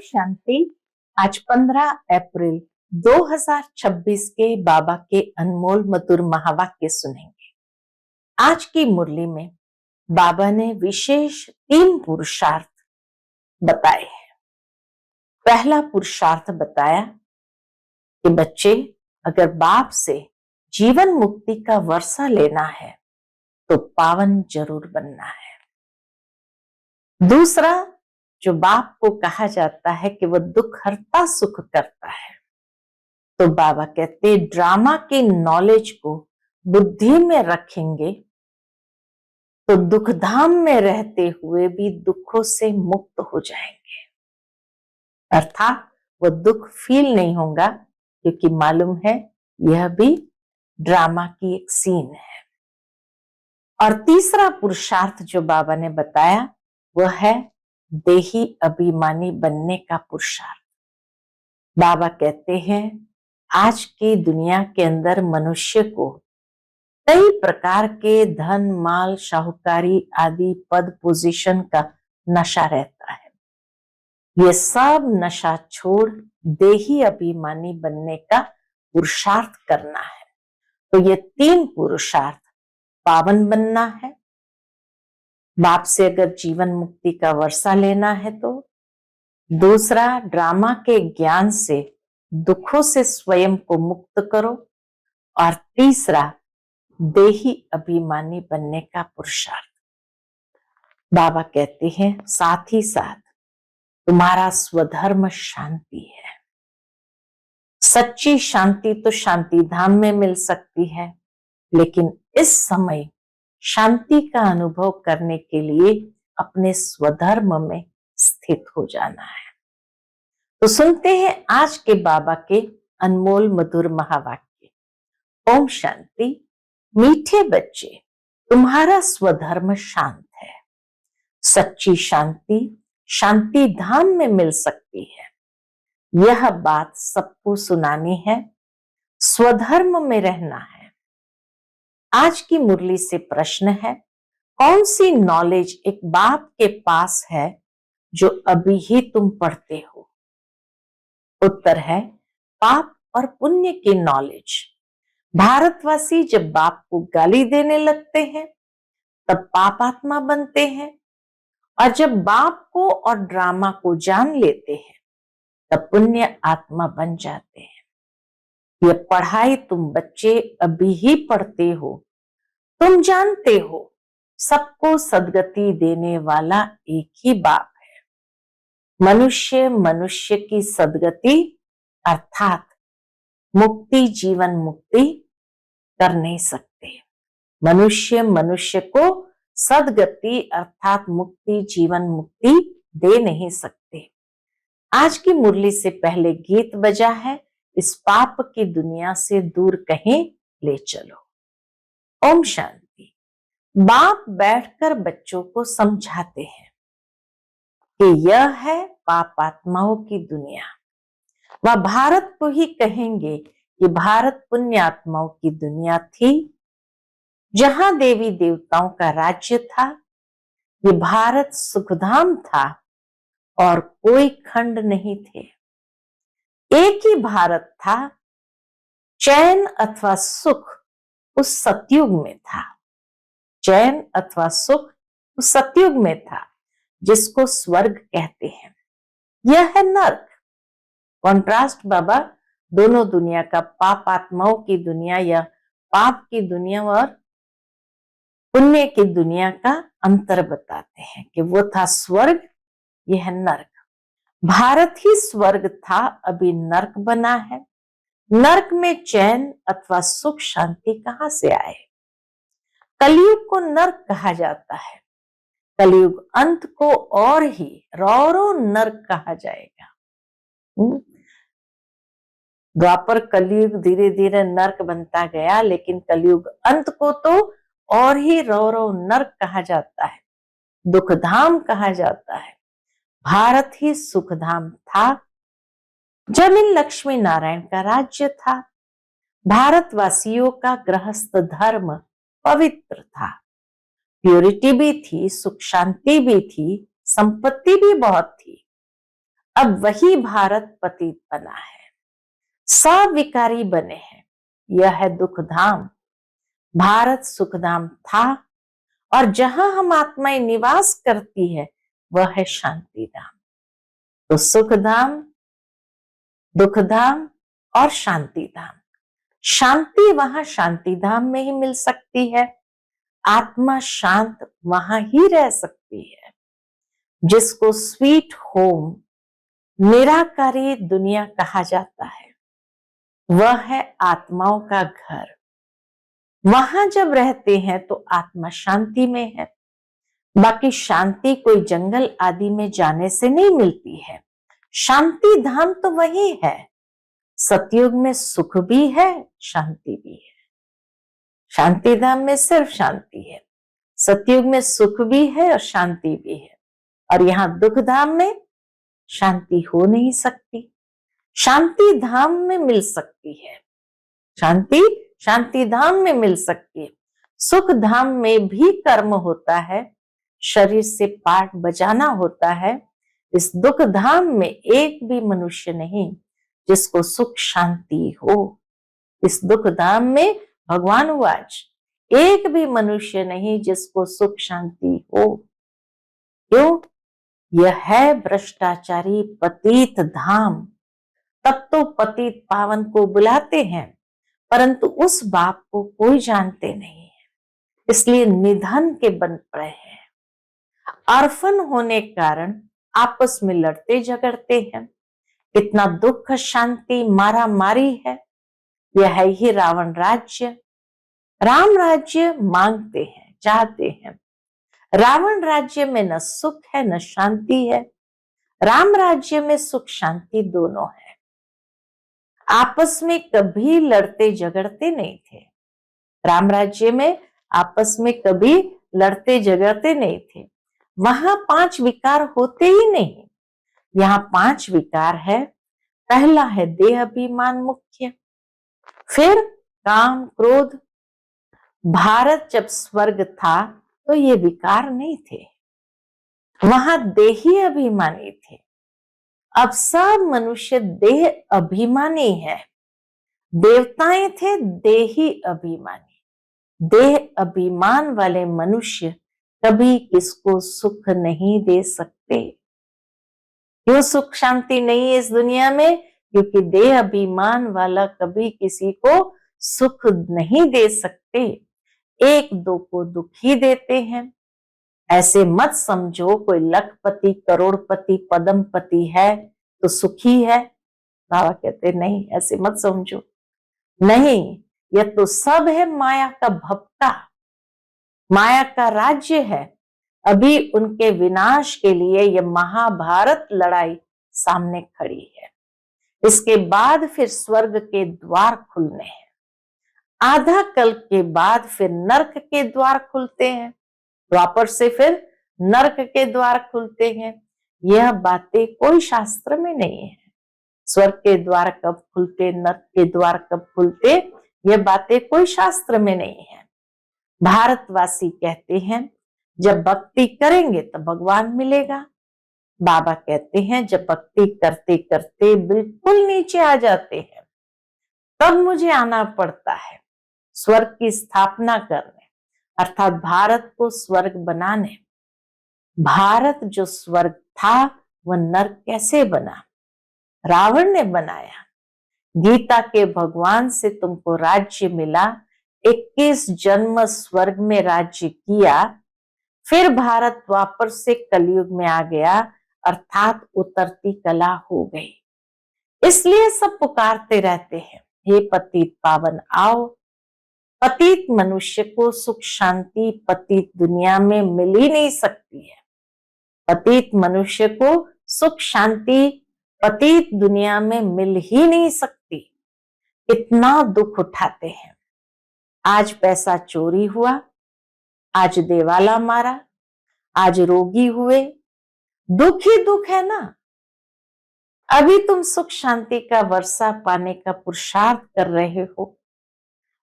शांति। आज 15 अप्रैल 2026 के बाबा के अनमोल मधुर महावाक्य सुनेंगे। आज की मुरली में बाबा ने विशेष 3 पुरुषार्थ बताए हैं। पहला पुरुषार्थ बताया कि बच्चे, अगर बाप से जीवन मुक्ति का वर्षा लेना है तो पावन जरूर बनना है। दूसरा, जो बाप को कहा जाता है कि वह दुख हरता सुख करता है, तो बाबा कहते ड्रामा के नॉलेज को बुद्धि में रखेंगे तो दुखधाम में रहते हुए भी दुखों से मुक्त हो जाएंगे। अर्थात वह दुख फील नहीं होगा, क्योंकि मालूम है यह भी ड्रामा की एक सीन है। और तीसरा पुरुषार्थ जो बाबा ने बताया वह है देही अभिमानी बनने का पुरुषार्थ। बाबा कहते हैं आज की दुनिया के अंदर मनुष्य को कई प्रकार के धन, माल, शाहूकारी आदि पद, पोजीशन का नशा रहता है। ये सब नशा छोड़ देही अभिमानी बनने का पुरुषार्थ करना है। तो ये 3 पुरुषार्थ, पावन बनना है, बाप से अगर जीवन मुक्ति का वर्षा लेना है तो, दूसरा ड्रामा के ज्ञान से दुखों से स्वयं को मुक्त करो, और तीसरा देही अभिमानी बनने का पुरुषार्थ। बाबा कहते हैं साथ ही साथ तुम्हारा स्वधर्म शांति है। सच्ची शांति तो शांति धाम में मिल सकती है, लेकिन इस समय शांति का अनुभव करने के लिए अपने स्वधर्म में स्थित हो जाना है। तो सुनते हैं आज के बाबा के अनमोल मधुर महावाक्य। ओम शांति। मीठे बच्चे, तुम्हारा स्वधर्म शांत है। सच्ची शांति शांति धाम में मिल सकती है। यह बात सबको सुनानी है। स्वधर्म में रहना है। आज की मुरली से प्रश्न है, कौन सी नॉलेज एक बाप के पास है जो अभी ही तुम पढ़ते हो? उत्तर है पाप और पुण्य की नॉलेज। भारतवासी जब बाप को गाली देने लगते हैं तब पापात्मा बनते हैं, और जब बाप को और ड्रामा को जान लेते हैं तब पुण्य आत्मा बन जाते हैं। यह पढ़ाई तुम बच्चे अभी ही पढ़ते हो। तुम जानते हो सबको सदगति देने वाला एक ही बाप है। मनुष्य की सदगति अर्थात मुक्ति, जीवन मुक्ति कर नहीं सकते। मनुष्य को सदगति अर्थात मुक्ति, जीवन मुक्ति दे नहीं सकते। आज की मुरली से पहले गीत बजा है, इस पाप की दुनिया से दूर कहीं ले चलो। ओम शांति। बाप बैठकर बच्चों को समझाते हैं कि यह है पापात्माओं की दुनिया। वह भारत को ही कहेंगे कि भारत पुण्यात्माओं की दुनिया थी, जहां देवी देवताओं का राज्य था। ये भारत सुखधाम था और कोई खंड नहीं थे। एक ही भारत था। चैन अथवा सुख उस सतयुग में था। चैन अथवा सुख उस सतयुग में था, जिसको स्वर्ग कहते हैं। यह है नर्क। कॉन्ट्रास्ट बाबा दोनों दुनिया का, पाप आत्माओं की दुनिया या पाप की दुनिया और पुण्य की दुनिया का अंतर बताते हैं कि वो था स्वर्ग, यह है नर्क। भारत ही स्वर्ग था, अभी नर्क बना है। नर्क में चैन अथवा सुख शांति कहां से आए? कलयुग को नर्क कहा जाता है। कलयुग अंत को और ही रौरो नर्क कहा जाएगा। द्वापर कलयुग धीरे धीरे नर्क बनता गया, लेकिन कलयुग अंत को तो और ही रौरो नर्क कहा जाता है, दुखधाम कहा जाता है। भारत ही सुखधाम था जब इन लक्ष्मी नारायण का राज्य था। भारतवासियों का गृहस्थ धर्म पवित्र था। प्योरिटी भी थी, सुख शांति भी थी, संपत्ति भी बहुत थी। अब वही भारत पतित बना है, सब विकारी बने हैं। यह है दुख धाम। भारत सुखधाम था, और जहां हम आत्माएं निवास करती है वह है शांति धाम। तो सुख धाम, दुख धाम और शांति धाम। शांति वहां शांति धाम में ही मिल सकती है। आत्मा शांत वहां ही रह सकती है। जिसको स्वीट होम, निराकारी दुनिया कहा जाता है, वह है आत्माओं का घर। वहां जब रहते हैं तो आत्मा शांति में है। बाकी शांति कोई जंगल आदि में जाने से नहीं मिलती है। शांति धाम तो वही है। सतयुग में सुख भी है, शांति भी है। शांति धाम में सिर्फ शांति है। सतयुग में सुख भी है और शांति भी है। और यहाँ दुख धाम में शांति हो नहीं सकती। शांति धाम में मिल सकती है। शांति शांति धाम में मिल सकती है। सुख धाम में भी कर्म होता है, शरीर से पाठ बजाना होता है। इस दुख धाम में एक भी मनुष्य नहीं जिसको सुख शांति हो। इस दुख धाम में भगवान वाच एक भी मनुष्य नहीं जिसको सुख शांति हो। क्यों? यह है भ्रष्टाचारी पतित धाम। तब तो पतित पावन को बुलाते हैं, परंतु उस बाप को कोई जानते नहीं है, इसलिए निधन के बन पड़े हैं। अर्फन होने के कारण आपस में लड़ते झगड़ते हैं। कितना दुख, शांति, मारा मारी है। यह है ही रावण राज्य। राम राज्य मांगते हैं, चाहते हैं। रावण राज्य में न सुख है न शांति है। राम राज्य में सुख शांति दोनों है। आपस में कभी लड़ते झगड़ते नहीं थे। राम राज्य में आपस में कभी लड़ते झगड़ते नहीं थे। वहां 5 विकार होते ही नहीं। यहाँ 5 विकार है। पहला है देह अभिमान मुख्य, फिर काम क्रोध। भारत जब स्वर्ग था तो ये विकार नहीं थे, वहां देही अभिमानी थे। अब सब मनुष्य देह अभिमानी है। देवताएं थे देही अभिमानी। देह अभिमान वाले मनुष्य कभी किसको सुख नहीं दे सकते। क्यों सुख शांति नहीं है इस दुनिया में? क्योंकि देह अभिमान वाला कभी किसी को सुख नहीं दे सकते। एक दो को दुख ही देते हैं। ऐसे मत समझो कोई लखपति, करोड़पति, पद्मपति है तो सुखी है। बाबा कहते नहीं, ऐसे मत समझो। नहीं, यह तो सब है माया का भपका, माया का राज्य है। अभी उनके विनाश के लिए यह महाभारत लड़ाई सामने खड़ी है। इसके बाद फिर स्वर्ग के द्वार खुलने हैं। आधा कल्प के बाद फिर नरक के द्वार खुलते हैं। द्वापर से फिर नरक के द्वार खुलते हैं। यह बातें कोई शास्त्र में नहीं है। स्वर्ग के द्वार कब खुलते, नरक के द्वार कब खुलते, यह बातें कोई शास्त्र में नहीं है। भारतवासी कहते हैं जब भक्ति करेंगे तो भगवान मिलेगा। बाबा कहते हैं जब भक्ति करते करते बिल्कुल नीचे आ जाते हैं तब मुझे आना पड़ता है स्वर्ग की स्थापना करने, अर्थात भारत को स्वर्ग बनाने। भारत जो स्वर्ग था वह नरक कैसे बना? रावण ने बनाया। गीता के भगवान से तुमको राज्य मिला, 21 जन्म स्वर्ग में राज्य किया, फिर भारत द्वापर से कलयुग में आ गया, अर्थात उतरती कला हो गई। इसलिए सब पुकारते रहते हैं, हे पतित पावन आओ। पतित मनुष्य को सुख शांति पतित दुनिया में मिल ही नहीं सकती है। पतित मनुष्य को सुख शांति पतित दुनिया में मिल ही नहीं सकती। इतना दुख उठाते हैं। आज पैसा चोरी हुआ, आज देवाला मारा, आज रोगी हुए, दुख ही दुख है ना। अभी तुम सुख शांति का वर्षा पाने का पुरुषार्थ कर रहे हो,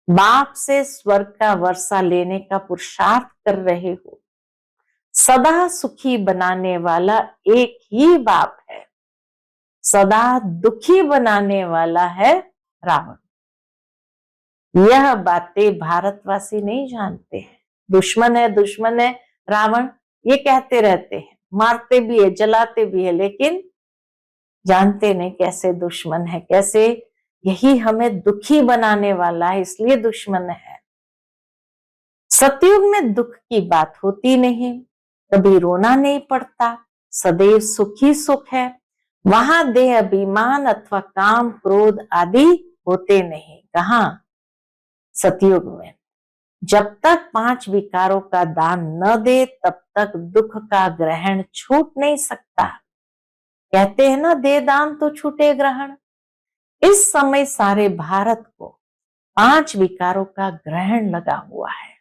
बाप से स्वर्ग का वर्षा लेने का पुरुषार्थ कर रहे हो। सदा सुखी बनाने वाला एक ही बाप है। सदा दुखी बनाने वाला है रावण। यह बातें भारतवासी नहीं जानते हैं। दुश्मन है रावण, ये कहते रहते हैं, मारते भी है, जलाते भी है, लेकिन जानते नहीं कैसे दुश्मन है, कैसे यही हमें दुखी बनाने वाला है, इसलिए दुश्मन है। सतयुग में दुख की बात होती नहीं, कभी रोना नहीं पड़ता, सदैव सुखी सुख है। वहां देह अभिमान अथवा काम क्रोध आदि होते नहीं। कहां? सतयुग में। जब तक 5 विकारों का दान न दे तब तक दुख का ग्रहण छूट नहीं सकता। कहते हैं ना, दे दान तो छूटे ग्रहण। इस समय सारे भारत को 5 विकारों का ग्रहण लगा हुआ है।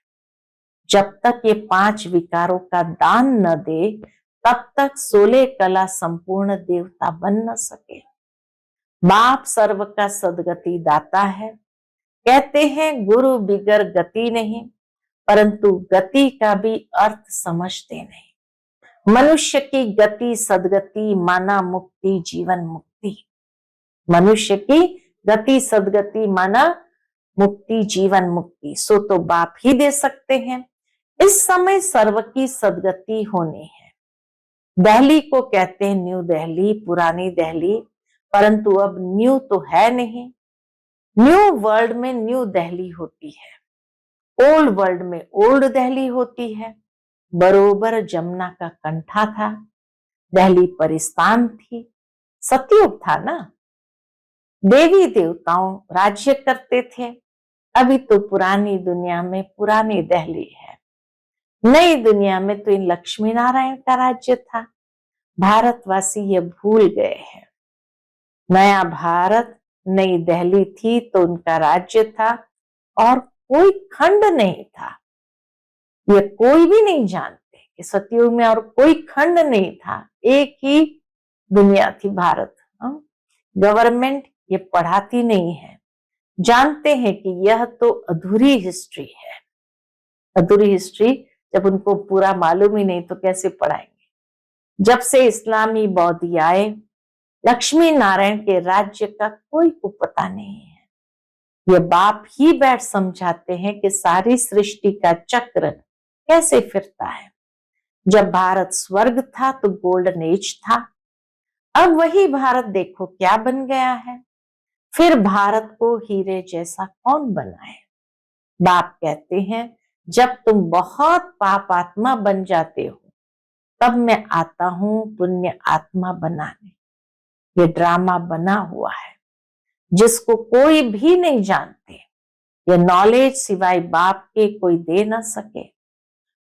जब तक ये 5 विकारों का दान न दे तब तक 16 कला संपूर्ण देवता बन न सके। बाप सर्व का सदगति दाता है। कहते हैं गुरु बिगर गति नहीं, परंतु गति का भी अर्थ समझते नहीं। मनुष्य की गति सदगति माना मुक्ति जीवन मुक्ति। मनुष्य की गति सदगति माना मुक्ति जीवन मुक्ति, सो तो बाप ही दे सकते हैं। इस समय सर्व की सदगति होनी है। दिल्ली को कहते हैं न्यू दिल्ली, पुरानी दिल्ली, परंतु अब न्यू तो है नहीं। न्यू वर्ल्ड में न्यू दिल्ली होती है, ओल्ड वर्ल्ड में ओल्ड दिल्ली होती है। बरोबर जमुना का कंठा था, दिल्ली परिस्तान थी, सतयुग था ना, देवी देवताओं राज्य करते थे। अभी तो पुरानी दुनिया में पुरानी दिल्ली है, नई दुनिया में तो इन लक्ष्मी नारायण का राज्य था। भारतवासी ये भूल गए हैं। नया भारत नई दिल्ली थी तो उनका राज्य था और कोई खंड नहीं था। ये कोई भी नहीं जानते कि सतयुग में और कोई खंड नहीं था, एक ही दुनिया थी भारत। गवर्नमेंट ये पढ़ाती नहीं है, जानते हैं कि यह तो अधूरी हिस्ट्री है। अधूरी हिस्ट्री जब उनको पूरा मालूम ही नहीं तो कैसे पढ़ाएंगे। जब से इस्लामी बौद्ध आए, लक्ष्मी नारायण के राज्य का कोई को पता नहीं है। ये बाप ही बैठ समझाते हैं कि सारी सृष्टि का चक्र कैसे फिरता है। जब भारत स्वर्ग था तो गोल्डन एज था, अब वही भारत देखो क्या बन गया है। फिर भारत को हीरे जैसा कौन बनाए। बाप कहते हैं जब तुम बहुत पाप आत्मा बन जाते हो तब मैं आता हूं पुण्य आत्मा बनाने। ये ड्रामा बना हुआ है जिसको कोई भी नहीं जानते। ये नॉलेज सिवाय बाप के कोई दे ना सके।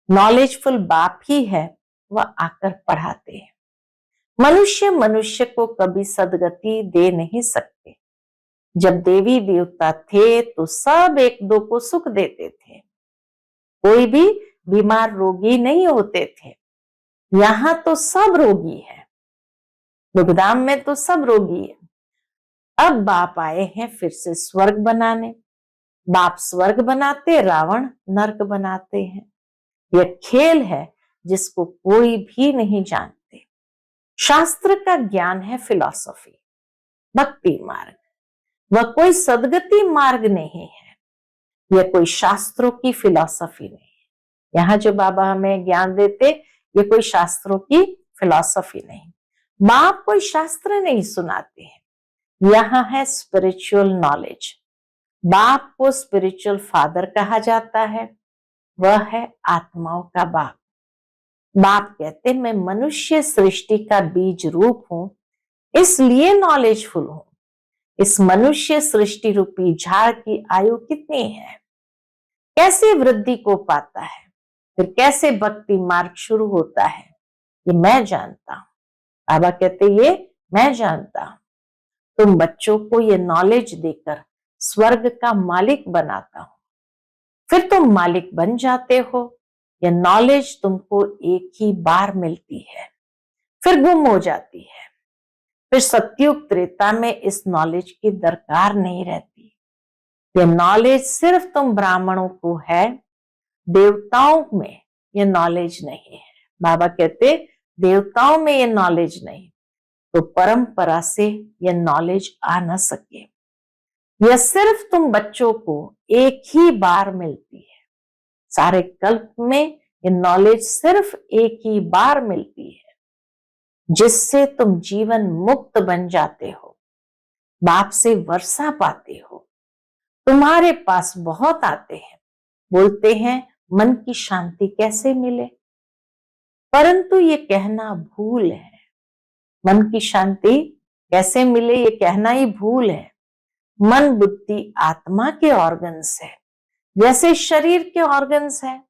नॉलेजफुल बाप ही है, वह आकर पढ़ाते हैं। मनुष्य को कभी सदगति दे नहीं सकते। जब देवी देवता थे तो सब एक दो को सुख देते थे, कोई भी बीमार रोगी नहीं होते थे। यहाँ तो सब रोगी है, दुखधाम में तो सब रोगी है। अब बाप आए हैं फिर से स्वर्ग बनाने। बाप स्वर्ग बनाते, रावण नरक बनाते हैं। यह खेल है जिसको कोई भी नहीं जानते। शास्त्र का ज्ञान है फिलॉसफी, भक्ति मार्ग, वह कोई सदगति मार्ग नहीं है। यह कोई शास्त्रों की फिलॉसफी नहीं है। यहाँ जो बाबा हमें ज्ञान देते, ये कोई शास्त्रों की फिलॉसफी नहीं। बाप कोई शास्त्र नहीं सुनाते हैं, यहाँ है स्पिरिचुअल नॉलेज। बाप को स्पिरिचुअल फादर कहा जाता है, वह है आत्माओं का बाप। बाप कहते मैं मनुष्य सृष्टि का बीज रूप हूं, इसलिए नॉलेजफुल हूं। इस मनुष्य सृष्टि रूपी झाड़ की आयु कितनी है, कैसे वृद्धि को पाता है, फिर कैसे भक्ति मार्ग शुरू होता है, ये मैं जानता हूं। बाबा कहते ये मैं जानता हूं। तुम बच्चों को ये नॉलेज देकर स्वर्ग का मालिक बनाता हूं, फिर तुम मालिक बन जाते हो। यह नॉलेज तुमको एक ही बार मिलती है, फिर गुम हो जाती है। फिर सतयुग त्रेता में इस नॉलेज की दरकार नहीं रहती। यह नॉलेज सिर्फ तुम ब्राह्मणों को है, देवताओं में यह नॉलेज नहीं है। बाबा कहते देवताओं में यह नॉलेज नहीं, तो परंपरा से यह नॉलेज आ न सके। यह सिर्फ तुम बच्चों को एक ही बार मिलती है। सारे कल्प में ये नॉलेज सिर्फ एक ही बार मिलती है, जिससे तुम जीवन मुक्त बन जाते हो, बाप से वर्षा पाते हो। तुम्हारे पास बहुत आते हैं, बोलते हैं मन की शांति कैसे मिले, परंतु ये कहना भूल है। मन की शांति कैसे मिले ये कहना ही भूल है। मन बुद्धि आत्मा के ऑर्गन्स है, जैसे शरीर के ऑर्गन्स है।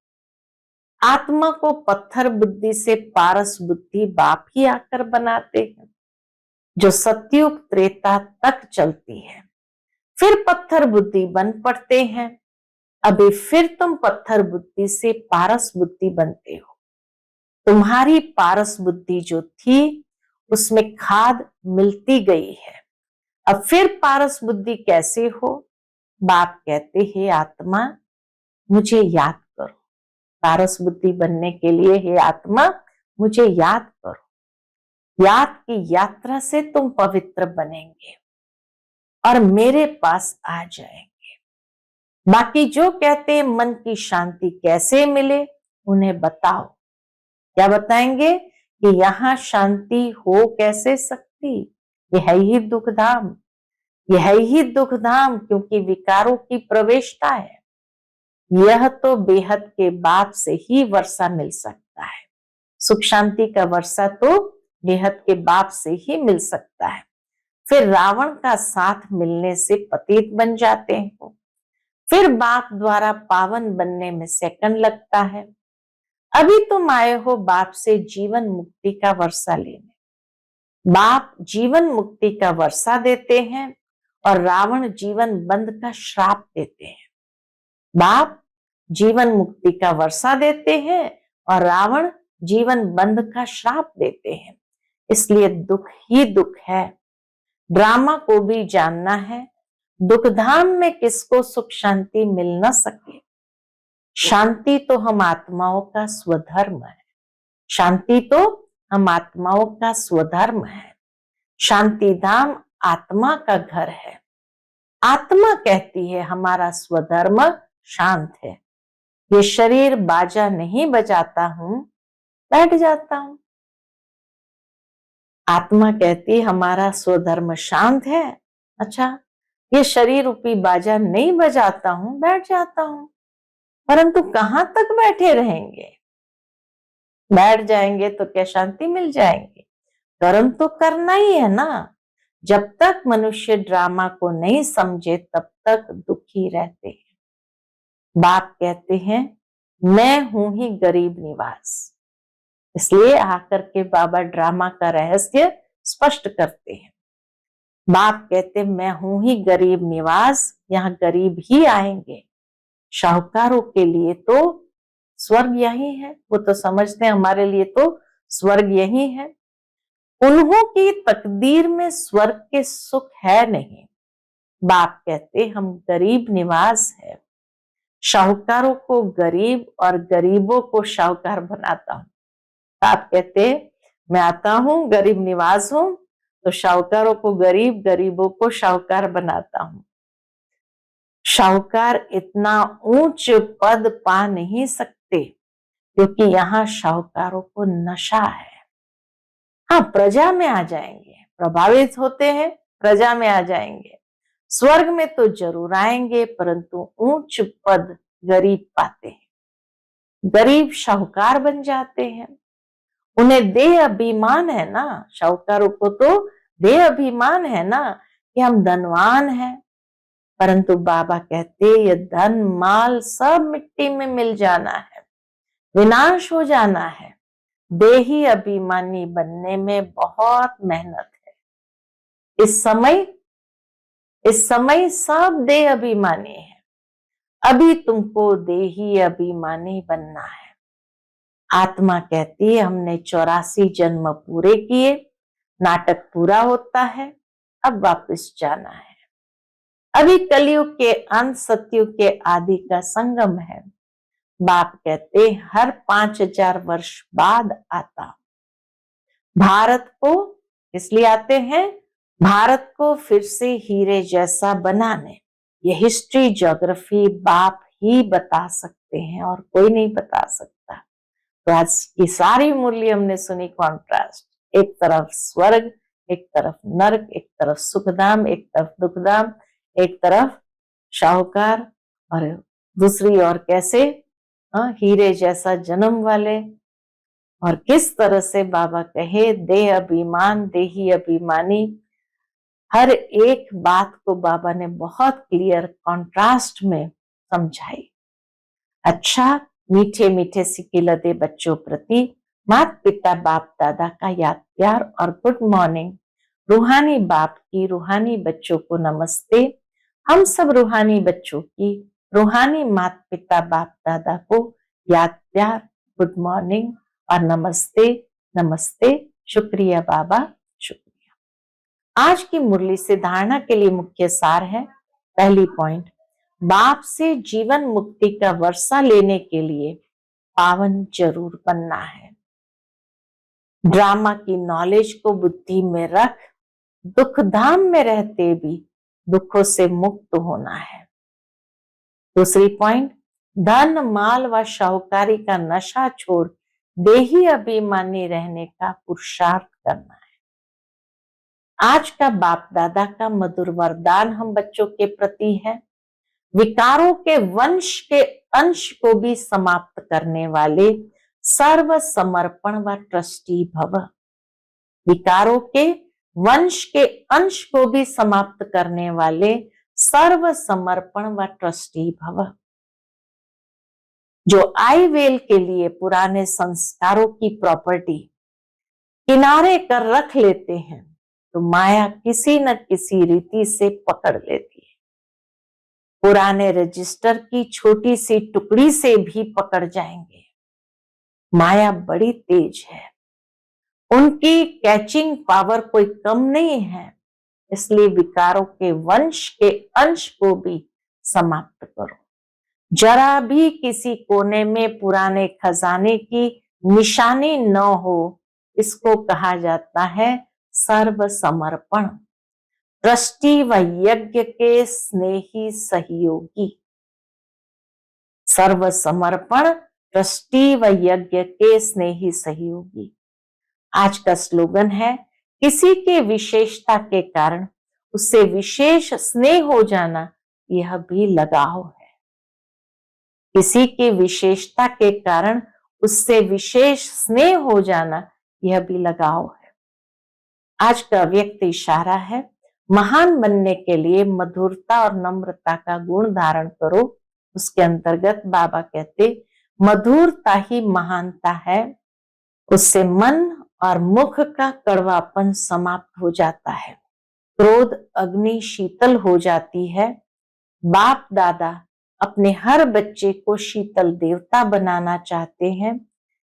आत्मा को पत्थर बुद्धि से पारस बुद्धि बाप ही आकर बनाते हैं, जो सतयुग त्रेता तक चलती है। फिर पत्थर बुद्धि बन पड़ते हैं। अभी फिर तुम पत्थर बुद्धि से पारस बुद्धि बनते हो। तुम्हारी पारस बुद्धि जो थी उसमें खाद मिलती गई है। अब फिर पारस बुद्धि कैसे हो? बाप कहते हैं आत्मा मुझे याद करो। पारस बुद्धि बनने के लिए हे आत्मा मुझे याद करो। याद की यात्रा से तुम पवित्र बनेंगे और मेरे पास आ जाएंगे। बाकी जो कहते हैं मन की शांति कैसे मिले, उन्हें बताओ। क्या बताएंगे कि यहाँ शांति हो कैसे सकती? यह है ही दुखधाम, यह है ही दुखधाम, क्योंकि विकारों की प्रवेशता है। यह तो बेहद के बाप से ही वर्षा मिल सकता है। सुख शांति का वर्षा तो बेहद के बाप से ही मिल सकता है। फिर रावण का साथ मिलने से पतित बन जाते हो। फिर बाप द्वारा पावन बनने में सेकंड लगता है। अभी तुम आए हो बाप से जीवन मुक्ति का वर्षा लेने। बाप जीवन मुक्ति का वर्षा देते हैं और रावण जीवन बंध का श्राप देते हैं। बाप जीवन मुक्ति का वर्षा देते हैं और रावण जीवन बंध का श्राप देते हैं। इसलिए दुख ही दुख है। ड्रामा को भी जानना है। दुखधाम में किसको सुख शांति मिल न सके। शांति तो हम आत्माओं का स्वधर्म है। शांति तो हम आत्माओं का स्वधर्म है। शांति धाम आत्मा का घर है। आत्मा कहती है हमारा स्वधर्म शांत है। ये शरीर बाजा नहीं बजाता हूं, बैठ जाता हूं। आत्मा कहती हमारा स्वधर्म शांत है। अच्छा, ये शरीर रूपी बाजा नहीं बजाता हूं, बैठ जाता हूं। परंतु कहां तक बैठे रहेंगे? बैठ जाएंगे तो क्या शांति मिल जाएंगे? कर्म तो करना ही है ना। जब तक मनुष्य ड्रामा को नहीं समझे तब तक दुखी रहते हैं। बाप कहते हैं मैं हूं ही गरीब निवास। इसलिए आकर के बाबा ड्रामा का रहस्य स्पष्ट करते हैं। बाप कहते मैं हूं ही गरीब निवास, यहाँ गरीब ही आएंगे। शाहूकारों के लिए तो स्वर्ग यही है, वो तो समझते हैं हमारे लिए तो स्वर्ग यही है। उन्हों की तकदीर में स्वर्ग के सुख है नहीं। बाप कहते हम गरीब निवास है। शाहूकारों को गरीब और गरीबों को शाहूकार बनाता हूं। बाप कहते मैं आता हूं, गरीब निवास हूं, तो शाहूकारों को गरीब, गरीबों को शाहूकार बनाता हूं। शाहूकार इतना ऊंच पद पा नहीं सकते, क्योंकि यहाँ शाहूकारों को नशा है। हाँ, प्रजा में आ जाएंगे, प्रभावित होते हैं, प्रजा में आ जाएंगे। स्वर्ग में तो जरूर आएंगे, परंतु ऊंच पद गरीब पाते हैं। गरीब शाहूकार बन जाते हैं। उन्हें देह अभिमान है ना, शाहूकारों को तो देह अभिमान है ना कि हम धनवान हैं। परंतु बाबा कहते ये धन माल सब मिट्टी में मिल जाना है, विनाश हो जाना है। देही अभिमानी बनने में बहुत मेहनत है। इस समय सब देह अभिमानी है। अभी तुमको देही अभिमानी बनना है। आत्मा कहती है हमने 84 जन्म पूरे किए, नाटक पूरा होता है, अब वापस जाना है। अभी कलयुग के अंत सतयुग के आदि का संगम है। बाप कहते हर 5000 वर्ष बाद आता। भारत को इसलिए आते हैं भारत को फिर से हीरे जैसा बनाने। ये हिस्ट्री ज्योग्राफी बाप ही बता सकते हैं और कोई नहीं बता सकता। तो आज की सारी मूल्य हमने सुनी कॉन्ट्रास्ट, एक तरफ स्वर्ग, एक तरफ नरक, एक तरफ सुखधाम, एक तरफ दुखधाम, एक तरफ शाहूकार और दूसरी ओर कैसे हीरे जैसा जन्म वाले। और किस तरह से बाबा कहे दे अभिमान देही अभिमानी, हर एक बात को बाबा ने बहुत क्लियर कॉन्ट्रास्ट में समझाई। अच्छा, मीठे मीठे सिकिलते बच्चों प्रति माता पिता बाप दादा का याद प्यार और गुड मॉर्निंग। रूहानी बाप की रूहानी बच्चों को नमस्ते। हम सब रूहानी बच्चों की रूहानी माता पिता बाप दादा को याद प्यार, गुड मॉर्निंग और नमस्ते नमस्ते। शुक्रिया बाबा, शुक्रिया। आज की मुरली से धारणा के लिए मुख्य सार है। पहली पॉइंट, बाप से जीवन मुक्ति का वर्षा लेने के लिए पावन जरूर बनना है। ड्रामा की नॉलेज को बुद्धि में रख दुख धाम में रहते भी दुखों से मुक्त होना है। दूसरी पॉइंट, धन माल व शाहूकारी का नशा छोड़ देही अभिमानी रहने का पुरुषार्थ करना है। आज का बाप दादा का मधुर वरदान हम बच्चों के प्रति है, विकारों के वंश के अंश को भी समाप्त करने वाले सर्व समर्पण व ट्रस्टी भव। विकारों के वंश के अंश को भी समाप्त करने वाले सर्व समर्पण व ट्रस्टी भव। जो आई वेल के लिए पुराने संस्कारों की प्रॉपर्टी किनारे कर रख लेते हैं तो माया किसी न किसी रीति से पकड़ लेती है। पुराने रजिस्टर की छोटी सी टुकड़ी से भी पकड़ जाएंगे। माया बड़ी तेज है, उनकी कैचिंग पावर कोई कम नहीं है। इसलिए विकारों के वंश के अंश को भी समाप्त करो। जरा भी किसी कोने में पुराने खजाने की निशानी न हो, इसको कहा जाता है सर्व समर्पण। ट्रस्टी व यज्ञ के स्नेही सहयोगी। सर्व समर्पण, ट्रस्टी व यज्ञ के स्नेही सहयोगी। आज का स्लोगन है, किसी के विशेषता के कारण उससे विशेष स्नेह हो जाना यह भी लगाव है। किसी की विशेषता के कारण उससे विशेष स्नेह हो जाना यह भी लगाव है। आज का व्यक्त इशारा है, महान बनने के लिए मधुरता और नम्रता का गुण धारण करो। उसके अंतर्गत बाबा कहते मधुरता ही महानता है, उससे मन और मुख का कड़वापन समाप्त हो जाता है, क्रोध अग्नि शीतल हो जाती है। बाप दादा अपने हर बच्चे को शीतल देवता बनाना चाहते हैं,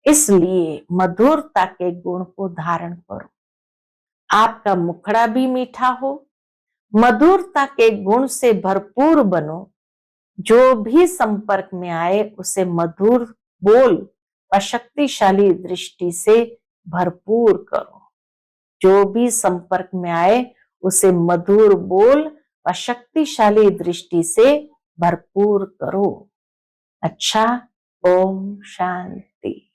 इसलिए मधुरता के गुण को धारण करो। आपका मुखड़ा भी मीठा हो, मधुरता के गुण से भरपूर बनो। जो भी संपर्क में आए उसे मधुर बोल व शक्तिशाली दृष्टि से भरपूर करो। जो भी संपर्क में आए उसे मधुर बोल व शक्तिशाली दृष्टि से भरपूर करो। अच्छा, ओम शांति।